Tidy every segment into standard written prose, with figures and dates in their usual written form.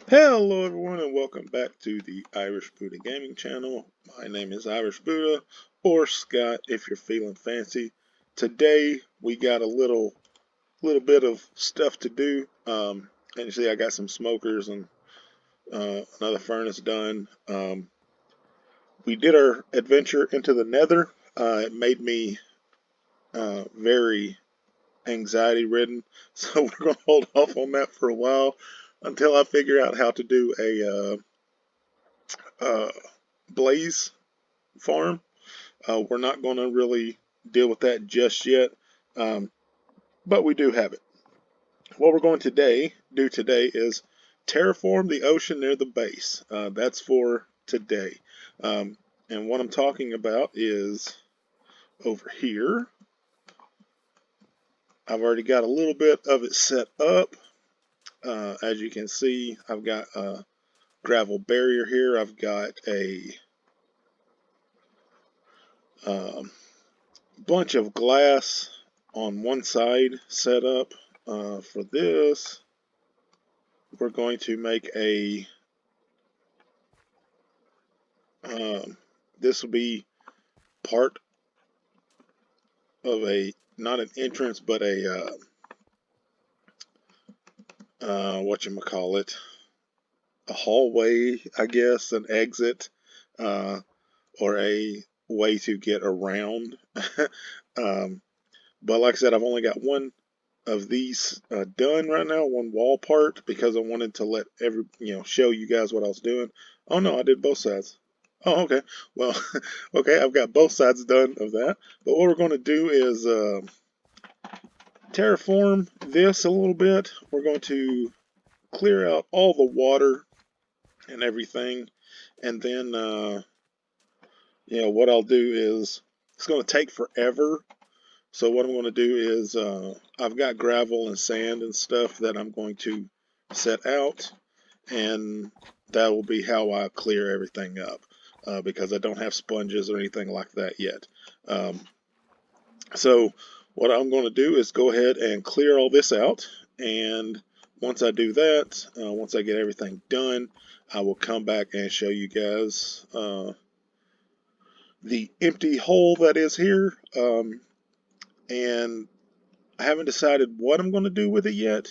Hello everyone and welcome back to the Irish Buddha Gaming channel. My name is Irish Buddha, or Scott if you're feeling fancy. Today we got a little bit of stuff to do. And you see I got some smokers and another furnace done. We did our adventure into the nether. It made me very anxiety ridden, so we're going to hold off on that for a while until I figure out how to do a blaze farm. We're not going to really deal with that just yet, um, but we do have it. What we're going to do today is terraform the ocean near the base. That's for today. And what I'm talking about is over here. I've already got a little bit of it set up. As you can see, I've got a gravel barrier here. I've got a um, bunch of glass on one side set up. For this, we're going to make um, this will be part of not an entrance, but whatchamacallit, a hallway, I guess, an exit, uh, or a way to get around. um, but like I said, I've only got one of these done right now, one wall part, because I wanted to let show you guys what I was doing. Oh no, I did both sides. Oh, okay. Well, okay, I've got both sides done of that. But what we're going to do is terraform this a little bit. We're going to clear out all the water and everything, and then what I'll do is it's going to take forever. So what I'm going to do is I've got gravel and sand and stuff that I'm going to set out, and that will be how I clear everything up, because I don't have sponges or anything like that yet. So what I'm going to do is go ahead and clear all this out, and once I do that, once I get everything done, I will come back and show you guys the empty hole that is here. And I haven't decided what I'm going to do with it yet,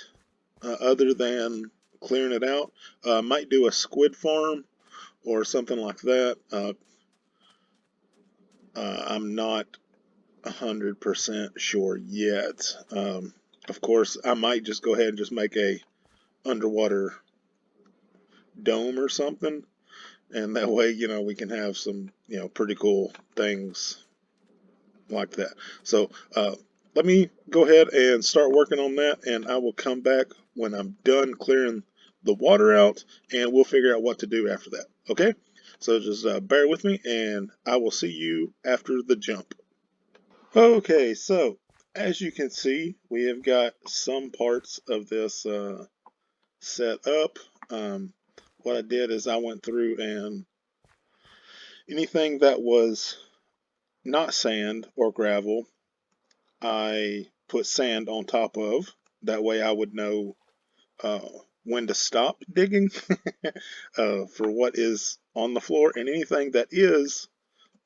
other than clearing it out. I might do a squid farm or something like that. I'm not 100% sure yet. Of course, I might just go ahead and just make a underwater dome or something, and that way, we can have some, pretty cool things like that. So, let me go ahead and start working on that, and I will come back when I'm done clearing the water out, and we'll figure out what to do after that. Okay? So just bear with me, and I will see you after the jump. Okay, so as you can see, we have got some parts of this set up. What I did is I went through and anything that was not sand or gravel, I put sand on top of. That way I would know uh, when to stop digging for what is on the floor, and anything that is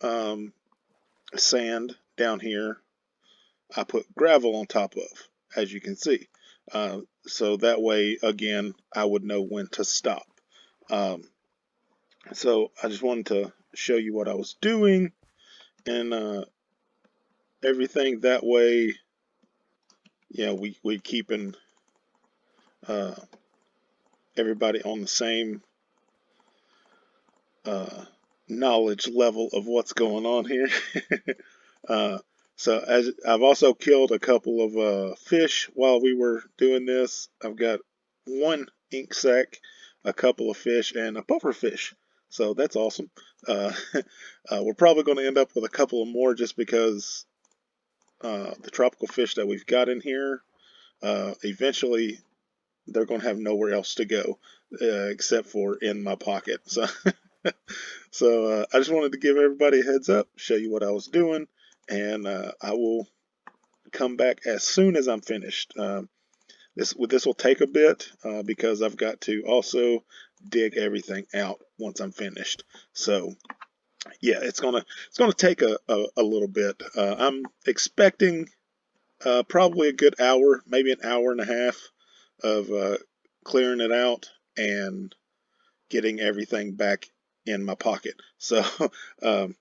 um, sand down here, I put gravel on top of, as you can see. So that way, again, I would know when to stop. Um, so I just wanted to show you what I was doing, and everything that way, we keeping uh, everybody on the same uh, knowledge level of what's going on here. uh, so as I've also killed a couple of fish while we were doing this. I've got one ink sac, a couple of fish, and a puffer fish. So that's awesome. Uh, we're probably going to end up with a couple of more just because the tropical fish that we've got in here, eventually they're going to have nowhere else to go except for in my pocket. So So I just wanted to give everybody a heads up, show you what I was doing, and I will come back as soon as I'm finished. This will take a bit because I've got to also dig everything out once I'm finished. So yeah, it's gonna take a little bit. I'm expecting probably a good hour, maybe an hour and a half of clearing it out and getting everything back in my pocket. So um,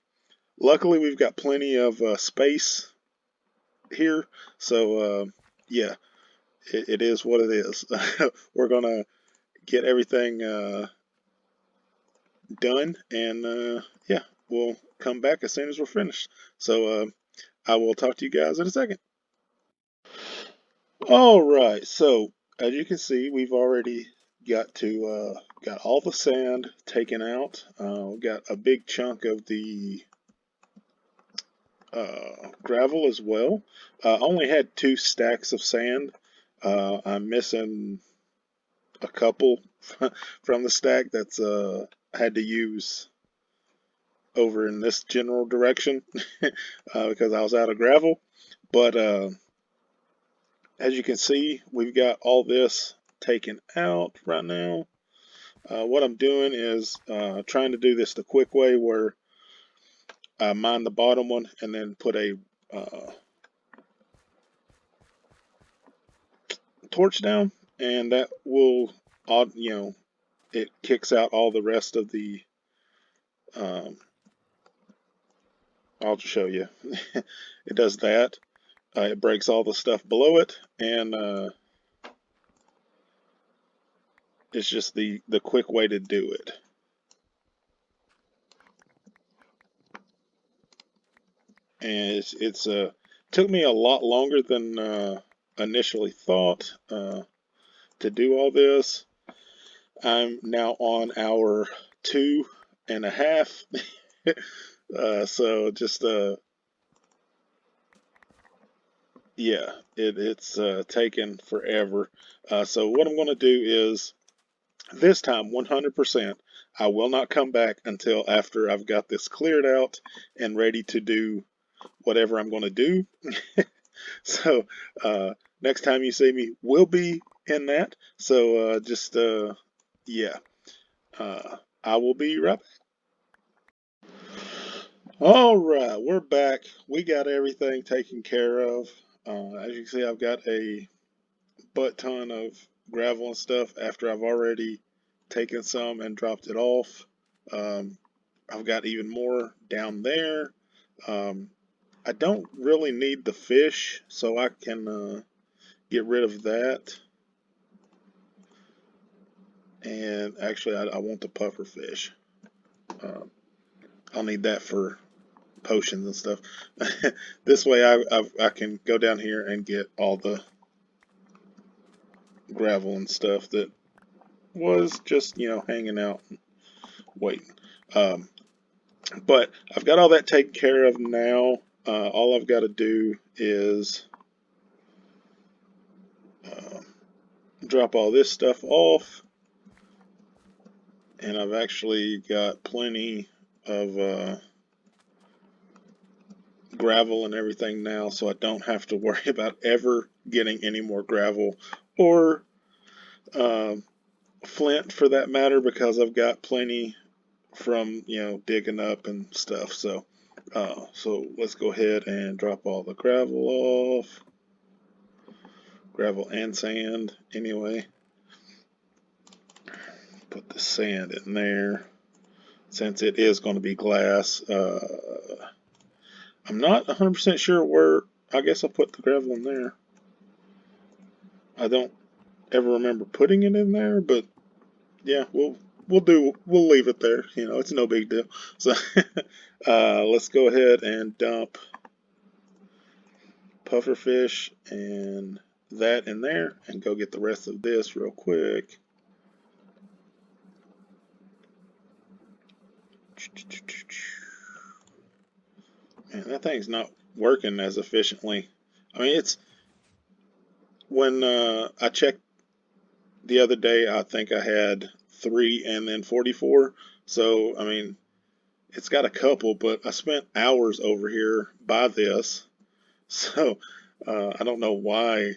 luckily we've got plenty of space here. So yeah, it is what it is. We're gonna get everything done, and yeah, we'll come back as soon as we're finished. So I will talk to you guys in a second. All right, so as you can see, we've already got all the sand taken out. We got a big chunk of the gravel as well. Only had 2 stacks of sand. I'm missing a couple from the stack that's I had to use over in this general direction because I was out of gravel. But as you can see, we've got all this taken out right now. What I'm doing is trying to do this the quick way where I mine the bottom one and then put a torch down, and that will, it kicks out all the rest of the, um, I'll just show you. It does that. It breaks all the stuff below it, and it's just the quick way to do it. And it's took me a lot longer than initially thought to do all this. I'm now on hour 2.5. So just yeah, it's taken forever. So what I'm going to do is this time 100%. I will not come back until after I've got this cleared out and ready to do whatever I'm going to do. So next time you see me, we'll be in that. So just yeah, I will be right back. All right, we're back. We got everything taken care of. As you can see, I've got a butt ton of gravel and stuff after I've already taken some and dropped it off. Um, I've got even more down there. Um, I don't really need the fish, so I can get rid of that. And actually, I want the puffer fish. Um, I'll need that for potions and stuff. This way I can go down here and get all the gravel and stuff that was just, hanging out and waiting. Um, but I've got all that taken care of now. All I've got to do is uh, drop all this stuff off, and I've actually got plenty of gravel and everything now, so I don't have to worry about ever getting any more gravel or um, flint for that matter, because I've got plenty from digging up and stuff. So let's go ahead and drop all the gravel off, gravel and sand anyway. Put the sand in there since it is going to be glass. I'm not 100% sure where. I guess I'll put the gravel in there. I don't ever remember putting it in there, but yeah, we'll leave it there. It's no big deal. So let's go ahead and dump pufferfish and that in there and go get the rest of this real quick. Man, that thing's not working as efficiently. I mean, it's when I checked the other day, I think I had 3 and then 44. So, I mean, it's got a couple, but I spent hours over here by this. So, I don't know why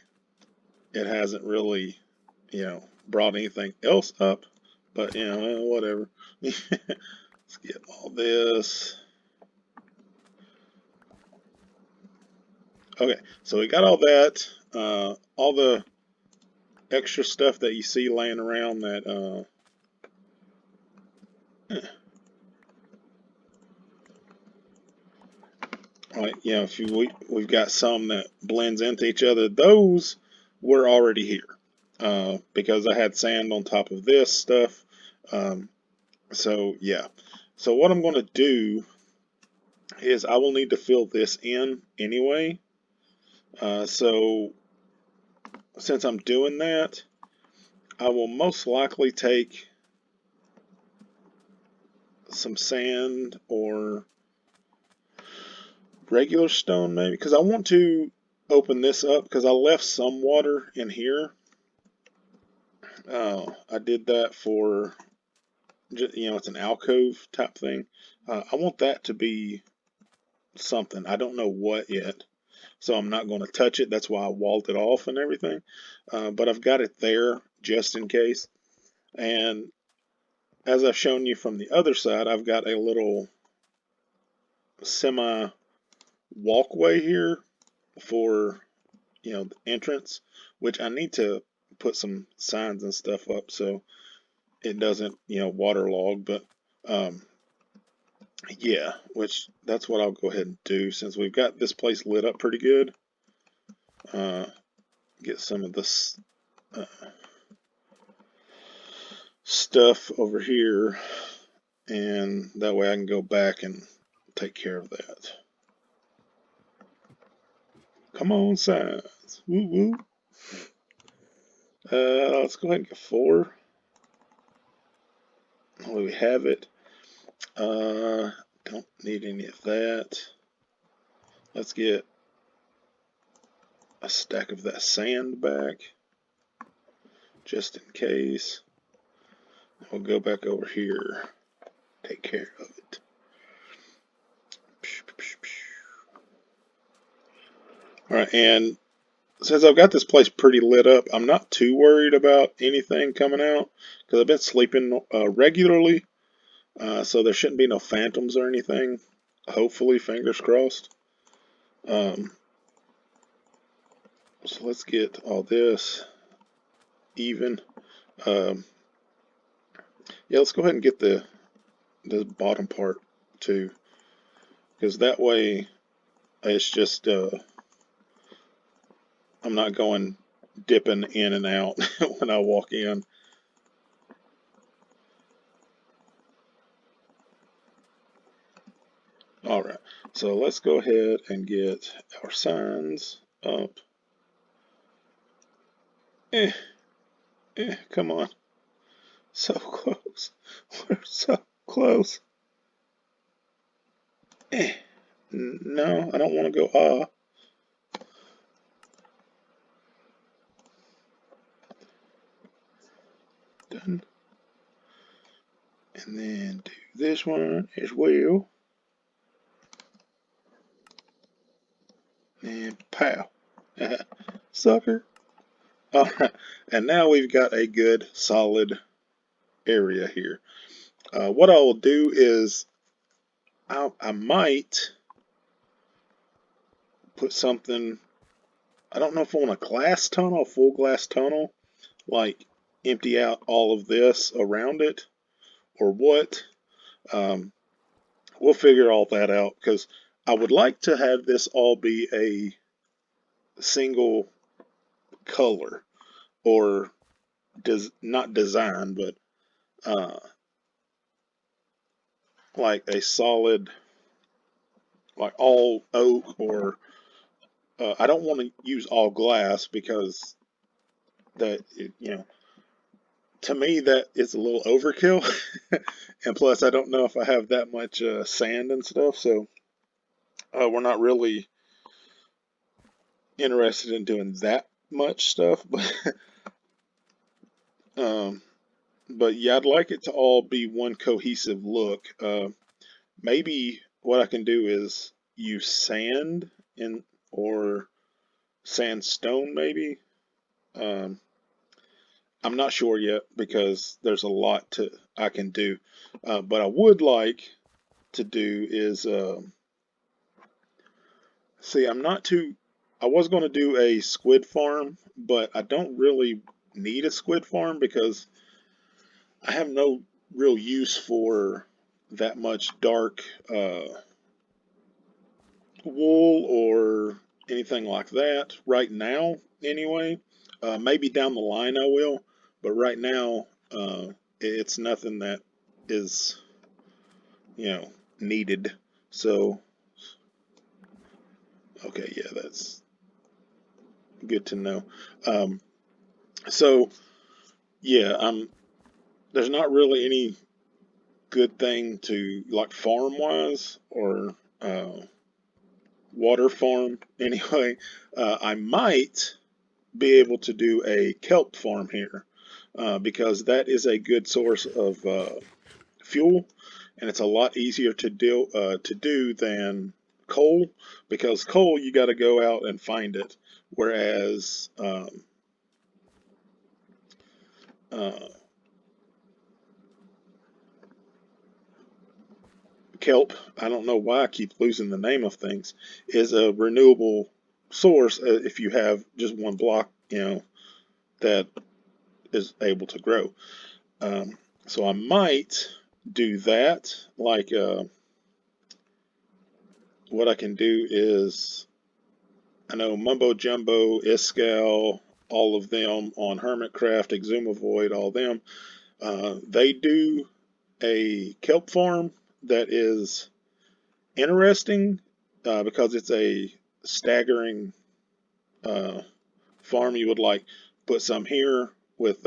it hasn't really, brought anything else up. But, whatever. Let's get all this. Okay, so we got all that. All the extra stuff that you see laying around that, like, if we've got some that blends into each other. Those were already here because I had sand on top of this stuff. So yeah. So what I'm going to do is I will need to fill this in anyway. So since I'm doing that, I will most likely take some sand or regular stone maybe, because I want to open this up because I left some water in here. I did that for, it's an alcove type thing. I want that to be something. I don't know what yet, so I'm not going to touch it. That's why I walled it off and everything. But I've got it there just in case. And as I've shown you from the other side, I've got a little semi walkway here for, the entrance, which I need to put some signs and stuff up so it doesn't, waterlog. But yeah, which that's what I'll go ahead and do since we've got this place lit up pretty good. Get some of this stuff over here, and that way I can go back and take care of that. Come on, signs. Woo woo. Let's go ahead and get 4. We have it. Don't need any of that. Let's get a stack of that sand back, just in case. We'll go back over here, take care of it. Alright, and since I've got this place pretty lit up, I'm not too worried about anything coming out, because I've been sleeping regularly, so there shouldn't be no phantoms or anything. Hopefully, fingers crossed. So let's get all this even. Yeah, let's go ahead and get the bottom part too, because that way it's just I'm not going dipping in and out when I walk in. Alright, so let's go ahead and get our signs up. Come on. So close. We're so close. No, I don't want to go Done. And then do this one as well. And pow. Sucker. Alright, and now we've got a good solid area here. What I will do is I might put something, I don't know if I want a glass tunnel, a full glass tunnel, like empty out all of this around it or what. We'll figure all that out because I would like to have this all be a single color or not design, but like a solid, like all oak or I don't want to use all glass because that, to me that is a little overkill. And plus I don't know if I have that much sand and stuff, so we're not really interested in doing that much stuff. um, but yeah, I'd like it to all be one cohesive look. Maybe what I can do is use sand or sandstone maybe. Um, I'm not sure yet because there's a lot to I can do. But I would like to do is see. I'm not too. I was going to do a squid farm, but I don't really need a squid farm because I have no real use for that much dark wool or anything like that right now. Anyway, maybe down the line I will, but right now it's nothing that is needed. So okay, yeah, that's good to know. Um, so yeah, there's not really any good thing to like farm wise or water farm anyway. I might be able to do a kelp farm here because that is a good source of fuel, and it's a lot easier to do than coal because coal you got to go out and find it, whereas uh, kelp, I don't know why I keep losing the name of things, is a renewable source if you have just one block, that is able to grow. So I might do that. Like what I can do is I know Mumbo Jumbo, Iscal, all of them on Hermitcraft, Exumavoid, all them. They do a kelp farm that is interesting because it's a staggering uh, farm. You would like put some here with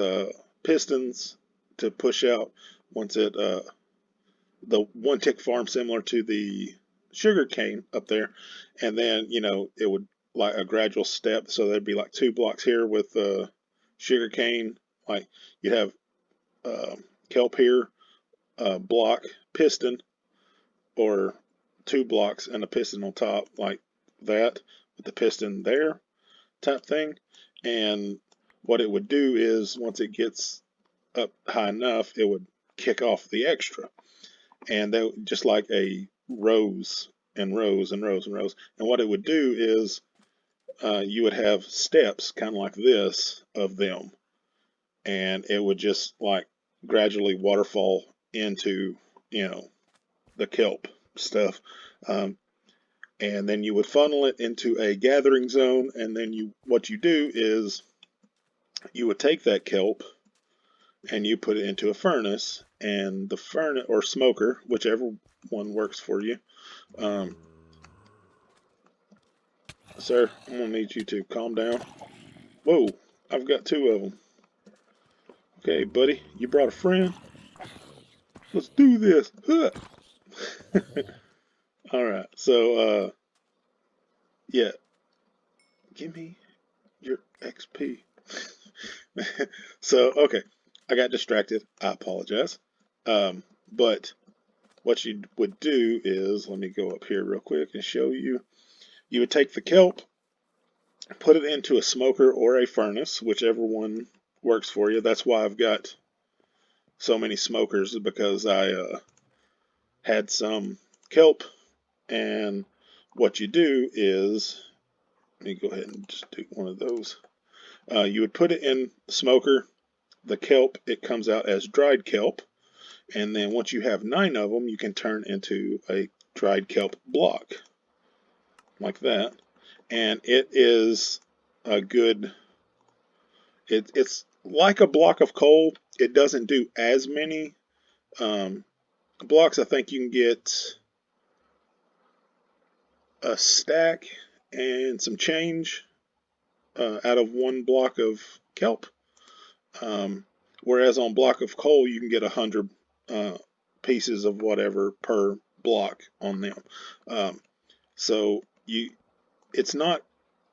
pistons to push out once it the one tick farm similar to the sugar cane up there, and then it would like a gradual step. So there'd be like 2 blocks here with sugar cane, like you'd have uh, kelp here, block, piston, or 2 blocks and a piston on top like that with the piston there type thing. And what it would do is once it gets up high enough, it would kick off the extra. And they just like a rows and rows and rows and rows. And what it would do is you would have steps kind of like this of them, and it would just like gradually waterfall into the kelp stuff. Um, and then you would funnel it into a gathering zone, and then what you do is you would take that kelp and you put it into a furnace, and the furnace or smoker, whichever one works for you. Um, Sir, I'm gonna need you to calm down. Whoa, I've got 2 of them. Okay, buddy, you brought a friend. Let's do this. Huh. All right, so yeah, give me your XP. So okay, I got distracted. I apologize. But what you would do is, let me go up here real quick and show you. You would take the kelp, put it into a smoker or a furnace, whichever one works for you. That's why I've got so many smokers, because I had some kelp, and what you do is, let me go ahead and just do one of those. You would put it in the smoker, the kelp, it comes out as dried kelp, and then once you have 9 of them, you can turn into a dried kelp block, like that, and it is a good, it's like a block of coal. It doesn't do as many um, blocks. I think you can get a stack and some change out of 1 block of kelp. Um, Whereas on block of coal, you can get 100 pieces of whatever per block on them. Um, so it's not,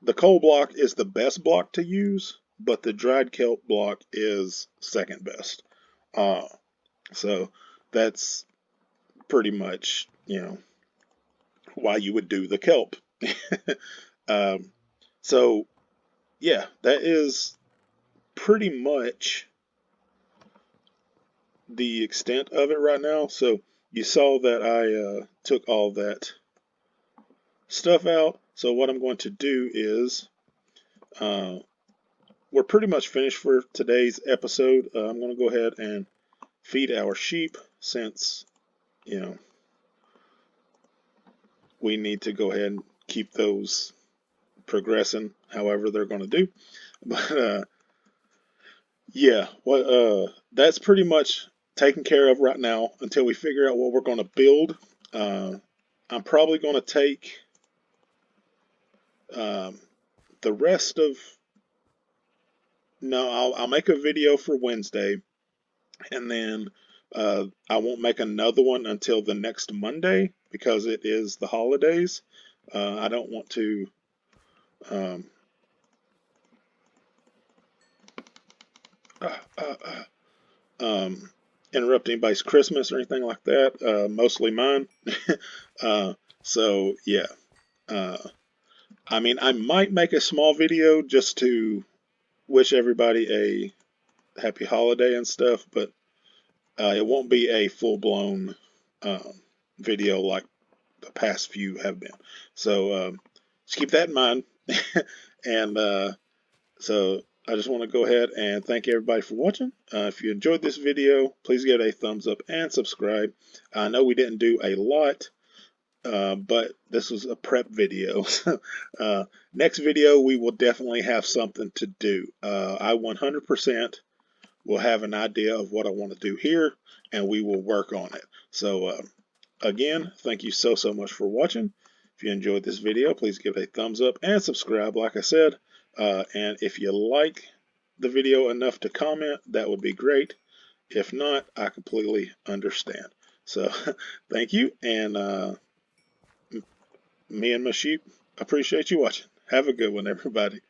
the coal block is the best block to use, but the dried kelp block is second best. Uh, so that's pretty much, why you would do the kelp. um, so yeah, that is. pretty much the extent of it right now. So you saw that I took all that stuff out. So what I'm going to do is we're pretty much finished for today's episode. I'm going to go ahead and feed our sheep since, you know, we need to go ahead and keep those progressing however they're going to do. But yeah, that's pretty much taken care of right now until we figure out what we're going to build. I'm probably going to take the rest of, no, I'll make a video for Wednesday, and then I won't make another one until the next Monday because it is the holidays. I don't want to um, uh, uh, um, interrupt anybody's Christmas or anything like that. Mostly mine. So yeah. Uh, I mean, I might make a small video just to wish everybody a happy holiday and stuff, but it won't be a full-blown video like the past few have been. So just keep that in mind. And so I just want to go ahead and thank everybody for watching. If you enjoyed this video, please give it a thumbs up and subscribe. I know we didn't do a lot, but this was a prep video. Next video, we will definitely have something to do. I 100% will have an idea of what I want to do here, and we will work on it. So again, thank you so much for watching. If you enjoyed this video, please give it a thumbs up and subscribe, like I said. And if you like the video enough to comment, that would be great. If not, I completely understand. So thank you, and me and my sheep appreciate you watching. Have a good one, everybody.